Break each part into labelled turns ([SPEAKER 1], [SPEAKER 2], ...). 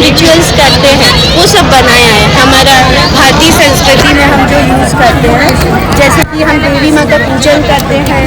[SPEAKER 1] Rituals करते हैं वो सब बनाया है। हमारा भारतीय संस्कृति में हम जो यूज़ करते हैं, जैसे कि हम देवी माँ का पूजन करते हैं,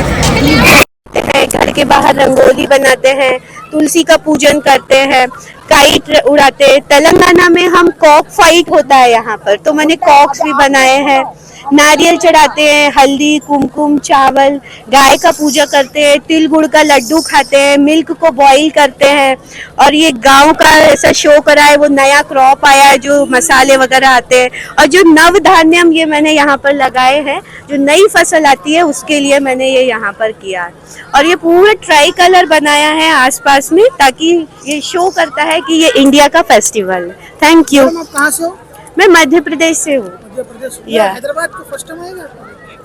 [SPEAKER 1] घर के बाहर रंगोली बनाते हैं, तुलसी का पूजन करते हैं, काइट उड़ाते हैं। तेलंगाना में हम कॉक फाइट होता है यहाँ पर, तो मैंने कॉक्स भी बनाए हैं। नारियल चढ़ाते हैं, हल्दी कुमकुम चावल, गाय का पूजा करते हैं, तिल गुड़ का लड्डू खाते हैं, मिल्क को बॉईल करते हैं। और ये गांव का ऐसा शो करा है, वो नया क्रॉप आया है जो मसाले वगैरह आते हैं। और जो नव धान्यम ये मैंने यहाँ पर लगाए हैं, जो नई फसल आती है उसके लिए मैंने ये यहाँ पर किया है। और ये पूरा ट्राई कलर बनाया है आसपास में, ताकि ये शो करता है कि ये इंडिया का फेस्टिवल है। Thank you.
[SPEAKER 2] आप कहाँ से हो?
[SPEAKER 1] मैं मध्य प्रदेश से हूँ।
[SPEAKER 2] मध्य प्रदेश। हैदराबाद को फर्स्ट टाइम आएगा?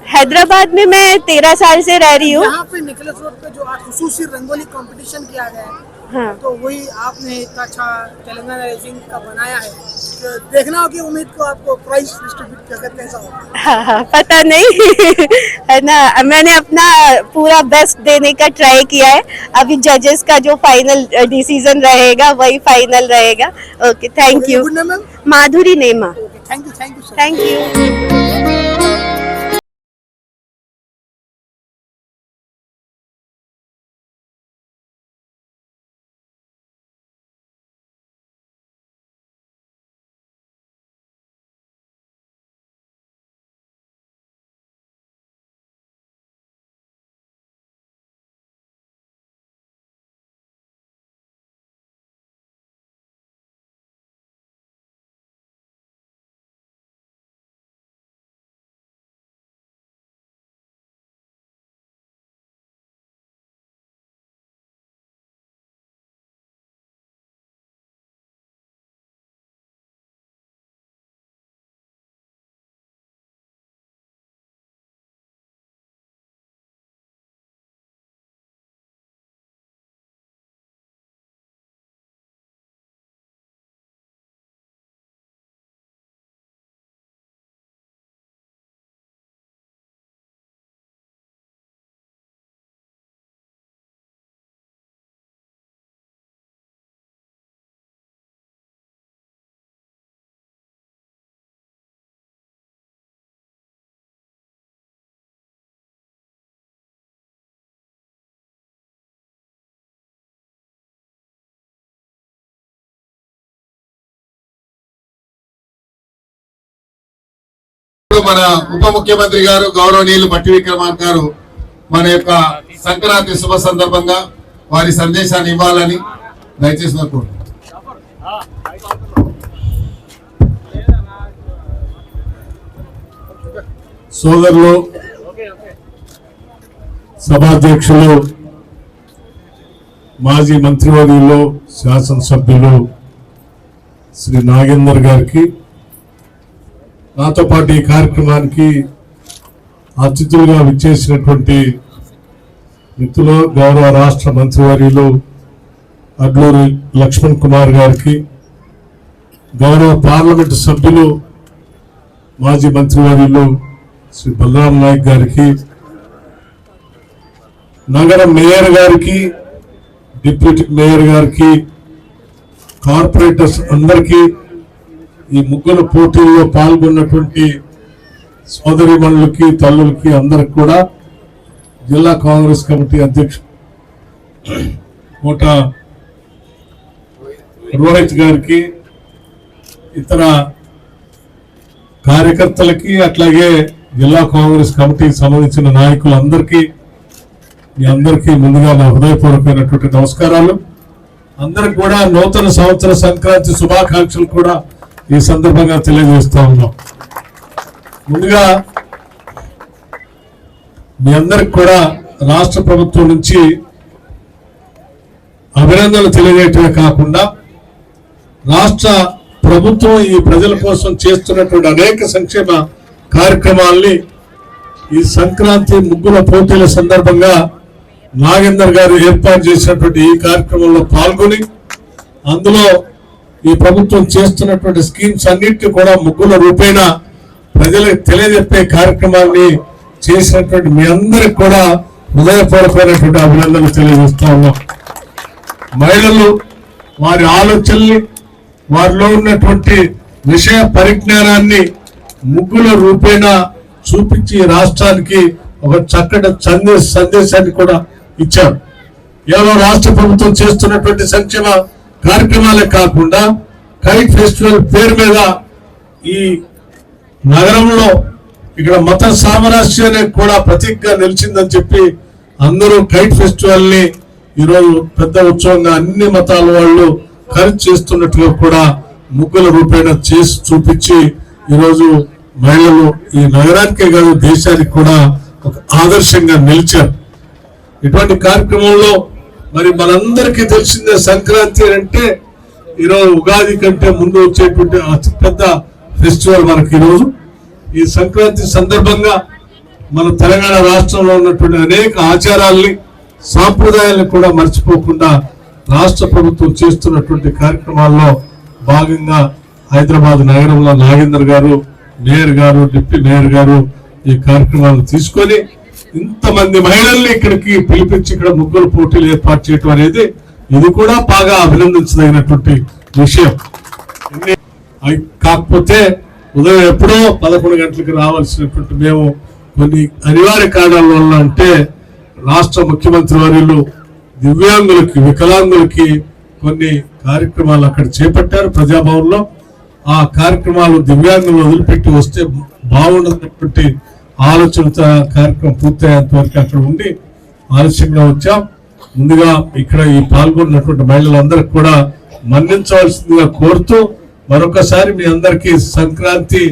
[SPEAKER 1] हैदराबाद में मैं 13 साल से रह रही हूँ।
[SPEAKER 2] यहाँ पे निकलेस रोड पे जो आज खुसूसी रंगोली कंपटीशन किया गया है,
[SPEAKER 1] हाँ।
[SPEAKER 2] तो वही आपने इतना अच्छा तेलंगाना राइजिंग का बनाया है, तो देखना होगी। उम्मीद को आपको प्राइस डिस्ट्रीब्यूट कैसा होगा?
[SPEAKER 1] हाँ, पता नहीं है ना, मैंने अपना पूरा बेस्ट देने का ट्राई किया है। अभी जजेस का जो फाइनल डिसीजन रहेगा वही फाइनल रहेगा। Okay, thank you. Madhuri Nema.
[SPEAKER 2] Thank you.
[SPEAKER 1] Thank you.
[SPEAKER 3] మన ఉప ముఖ్యమంత్రి గారు గౌరవనీయులు భట్టి విక్రమార్క గారు మన యొక్క సంక్రాంతి శుభ సందర్భంగా వారి సందేశాన్ని ఇవ్వాలని దయచేసి నాకు సోదరులు సభాధ్యక్షులు మాజీ మంత్రివర్యులు శాసనసభ్యులు శ్రీ నాగేందర్ గారికి, నాతో పాటు ఈ కార్యక్రమానికి అతిథులుగా విచ్చేసినటువంటి మిత్రులు గౌరవ రాష్ట్ర మంత్రివర్యులు అడ్లూరి లక్ష్మణ్ కుమార్ గారికి, గౌరవ పార్లమెంటు సభ్యులు మాజీ మంత్రివర్యులు శ్రీ బలరాం నాయక్ గారికి, నగర మేయర్ గారికి, డిప్యూటీ మేయర్ గారికి, కార్పొరేటర్స్ అందరికీ, ఈ ముగ్గుల పోటీల్లో పాల్గొన్నటువంటి సోదరిమణులకి, తల్లులకి అందరికి కూడా జిల్లా కాంగ్రెస్ కమిటీ అధ్యక్షుడు కోట రోహిత్ గారికి, ఇతర కార్యకర్తలకి, అట్లాగే జిల్లా కాంగ్రెస్ కమిటీకి సంబంధించిన నాయకులందరికీ, మీ అందరికీ ముందుగా నా హృదయపూర్వకమైనటువంటి నమస్కారాలు. అందరికి కూడా నూతన సంవత్సర సంక్రాంతి శుభాకాంక్షలు కూడా ఈ సందర్భంగా తెలియజేస్తా ఉన్నాం. ముందుగా మీ అందరికి కూడా రాష్ట్ర ప్రభుత్వం నుంచి అభినందనలు తెలియజేయటమే కాకుండా రాష్ట్ర ప్రభుత్వం ఈ ప్రజల కోసం చేస్తున్నటువంటి అనేక సంక్షేమ కార్యక్రమాల్ని ఈ సంక్రాంతి ముగ్గుల పోటీల సందర్భంగా నాగేందర్ గారు ఏర్పాటు చేసినటువంటి ఈ కార్యక్రమంలో పాల్గొని, అందులో ఈ ప్రభుత్వం చేస్తున్నటువంటి స్కీమ్స్ అన్నింటినీ కూడా ముగ్గుల రూపేణ ప్రజలకు తెలియజెప్పే కార్యక్రమాన్ని చేసినటువంటి మీ అందరికి కూడా హృదయపూర్వకమైనటువంటి అభినందనలు తెలియజేస్తా ఉన్నాం. మహిళలు వారి ఆలోచనల్ని, వారిలో ఉన్నటువంటి విషయ పరిజ్ఞానాన్ని ముగ్గుల రూపేణ చూపించి రాష్ట్రానికి ఒక చక్కటి సందేశాన్ని కూడా ఇచ్చారు. కేవలం రాష్ట్ర ప్రభుత్వం చేస్తున్నటువంటి సంక్షేమ కార్యక్రమాలే కాకుండా కైట్ ఫెస్టివల్ పేరు మీద ఈ నగరంలో ఇక్కడ మత సామరస్యానికి కూడా ప్రతీకగా నిలిచిందని చెప్పి అందరూ కైట్ ఫెస్టివల్ ని ఈరోజు పెద్ద ఉత్సవంగా అన్ని మతాల వాళ్ళు ఖర్చు చేస్తున్నట్టుగా కూడా ముగ్గుల రూపేణ చేసి చూపించి ఈరోజు మహిళలు ఈ నగరానికే కాదు దేశానికి కూడా ఒక ఆదర్శంగా నిలిచారు. ఇటువంటి కార్యక్రమంలో మరి మనందరికీ తెలిసిందే సంక్రాంతి అంటే ఈరోజు ఉగాది కంటే ముందు వచ్చేటువంటి అతిపెద్ద ఫెస్టివల్ మనకి ఈరోజు. ఈ సంక్రాంతి సందర్భంగా మన తెలంగాణ రాష్ట్రంలో ఉన్నటువంటి అనేక ఆచారాల్ని సాంప్రదాయాలను కూడా మర్చిపోకుండా రాష్ట్ర ప్రభుత్వం చేస్తున్నటువంటి కార్యక్రమాల్లో భాగంగా హైదరాబాద్ నగరంలో నాగేందర్ గారు, మేయర్ గారు, డిప్యూటీ మేయర్ గారు ఈ కార్యక్రమాలను తీసుకొని ఇంతమంది మహిళల్ని ఇక్కడికి పిలిపించి ఇక్కడ ముగ్గురు పోటీలు ఏర్పాటు చేయడం అనేది ఇది కూడా బాగా అభినందించదగినటువంటి విషయం. కాకపోతే ఉదయం ఎప్పుడో 11 గంటలకు రావాల్సినటువంటి మేము కొన్ని అనివార్య కారణాల వల్ల అంటే రాష్ట్ర ముఖ్యమంత్రి వర్యులు దివ్యాంగులకి, వికలాంగులకి కొన్ని కార్యక్రమాలు అక్కడ చేపట్టారు ప్రజాభవన్లో. ఆ కార్యక్రమాలు దివ్యాంగులు వదిలిపెట్టి వస్తే బాగుండనటువంటి ఆలోచనతో కార్యక్రమం పూర్తయ్యేంత వరకు అక్కడ ఉండి ఆలస్యంగా వచ్చాం. ముందుగా ఇక్కడ ఈ పాల్గొన్నటువంటి మహిళలందరికీ కూడా మన్నించవలసిందిగా కోరుతూ మరొకసారి మీ అందరికీ సంక్రాంతి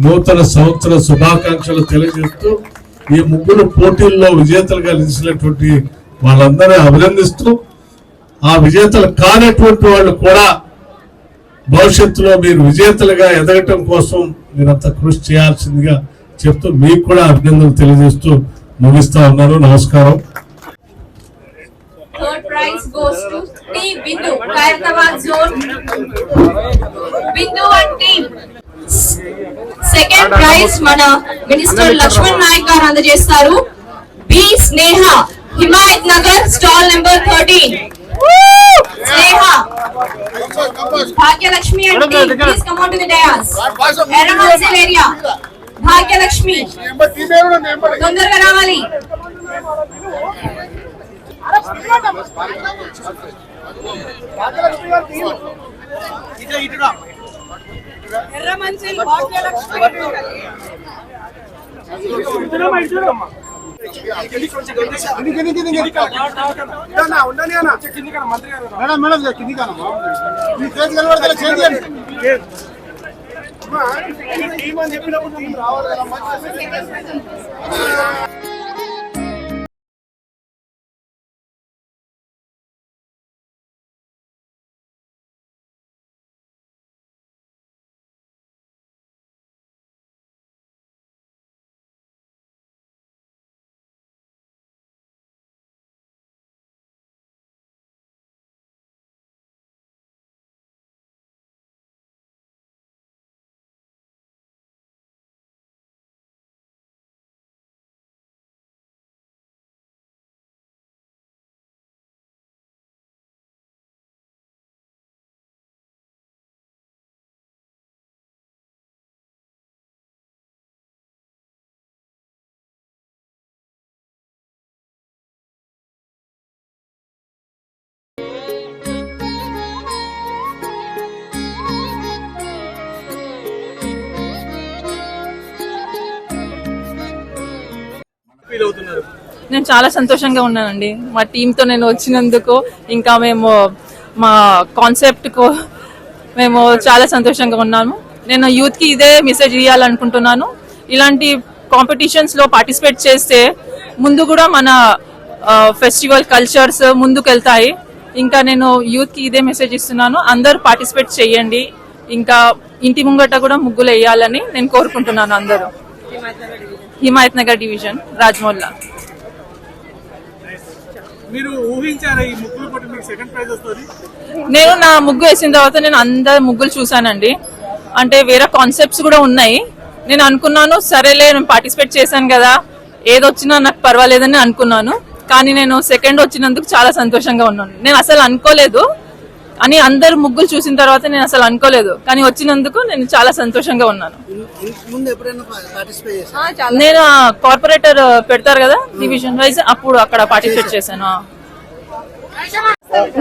[SPEAKER 3] నూతన సంవత్సర శుభాకాంక్షలు తెలియజేస్తూ ఈ ముగ్గురు పోటీల్లో విజేతలుగా నిలిచినటువంటి వాళ్ళందరినీ అభినందిస్తూ ఆ విజేతలు కానటువంటి వాళ్ళు కూడా భవిష్యత్తులో మీరు విజేతలుగా ఎదగటం కోసం మీరంతా కృషి చేయాల్సిందిగా చెప్తూ మీకు కూడా అభినందనలు తెలియజేస్తూ ముగిస్తా ఉన్నాను. నమస్కారం.
[SPEAKER 4] Third prize goes to Team Bindu, Khairatabad Zone. Bindu and team. Second prize mana Minister Lakshman Naik garu andajestaru. B Sneha, Himayat Nagar, stall number 13. Sneha. Bhagya Lakshmi and team, please come on to the dais. Eramansil area. Bhagya Lakshmi. Tondaraga ravali.
[SPEAKER 2] ఎర్రమంచిల్ Bhagyalakshmi చెప్పినప్పుడు రావాలి కదా.
[SPEAKER 5] నేను చాలా సంతోషంగా ఉన్నానండి మా టీంతో నేను వచ్చినందుకు. ఇంకా మేము మా కాన్సెప్ట్ కు మేము చాలా సంతోషంగా ఉన్నాము. నేను యూత్ కి ఇదే మెసేజ్ ఇవ్వాలనుకుంటున్నాను. ఇలాంటి కాంపిటీషన్స్ లో పార్టిసిపేట్ చేస్తే ముందు కూడా మన ఫెస్టివల్ కల్చర్స్ ముందుకు వెళ్తాయి. ఇంకా నేను యూత్ కి ఇదే మెసేజ్ ఇస్తున్నాను, అందరూ పార్టిసిపేట్ చేయండి. ఇంకా ఇంటి ముంగట కూడా ముగ్గులు వేయాలని నేను కోరుకుంటున్నాను అందరూ. హిమాయత్ నగర్ డివిజన్, రాజ్మోల్లా.
[SPEAKER 2] మీరు ఊహించారా ఈ ముగ్గులు పోటీ మీకు సెకండ్ ప్రైజ్ వస్తుంది?
[SPEAKER 5] నేను నా ముగ్గు వేసిన తర్వాత నేను అందరు ముగ్గులు చూసానండి. అంటే వేరే కాన్సెప్ట్స్ కూడా ఉన్నాయి. నేను అనుకున్నాను సరేలే నేను పార్టిసిపేట్ చేశాను కదా, ఏదొచ్చినా నాకు పర్వాలేదని అనుకున్నాను. కానీ నేను సెకండ్ వచ్చినందుకు చాలా సంతోషంగా ఉన్నాను. నేను అసలు అనుకోలేదు, అని అందరు ముగ్గులు చూసిన తర్వాత నేను అసలు అనుకోలేదు, కానీ వచ్చినందుకు నేను చాలా సంతోషంగా ఉన్నాను.
[SPEAKER 2] ముందు ఎప్పుడైనా పార్టిసిపేట్ చేశారా?
[SPEAKER 5] నేను కార్పొరేటర్ పెడతారు కదా డివిజన్ వైజ్, అప్పుడు అక్కడ పార్టిసిపేట్ చేశాను.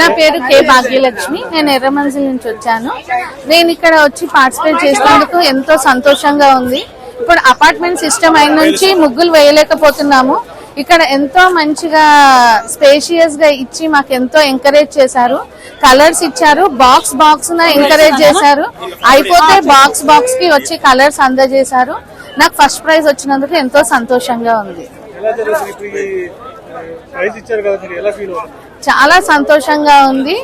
[SPEAKER 6] నా పేరు కే భాగ్యలక్ష్మి, నేను ఎర్రమంజిల్ నుంచి వచ్చాను. నేను ఇక్కడ వచ్చి పార్టిసిపేట్ చేసినందుకు ఎంతో సంతోషంగా ఉంది. ఇప్పుడు అపార్ట్మెంట్ సిస్టమ్ అయిన నుంచి ముగ్గులు వేయలేకపోతున్నాము. ఇక్కడ ఎంతో మంచిగా స్పేషియస్ గా ఇచ్చి మాకు ఎంతో ఎంకరేజ్ చేశారు. కలర్స్ ఇచ్చారు, బాక్స్ బాక్స్ ఎంకరేజ్ చేశారు. అయిపోతే బాక్స్ బాక్స్ కి వచ్చి కలర్స్ అందజేశారు. నాకు ఫస్ట్ ప్రైజ్ వచ్చినందుకు ఎంతో సంతోషంగా ఉంది. చాలా సంతోషంగా ఉంది.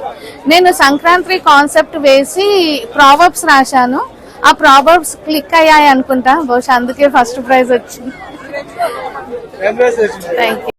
[SPEAKER 6] నేను సంక్రాంతి కాన్సెప్ట్ వేసి ప్రావర్బ్స్ రాశాను. ఆ ప్రావర్బ్స్ క్లిక్ అయ్యాయి అనుకుంటా, బహుశా అందుకే ఫస్ట్ ప్రైజ్ వచ్చింది. Thank you.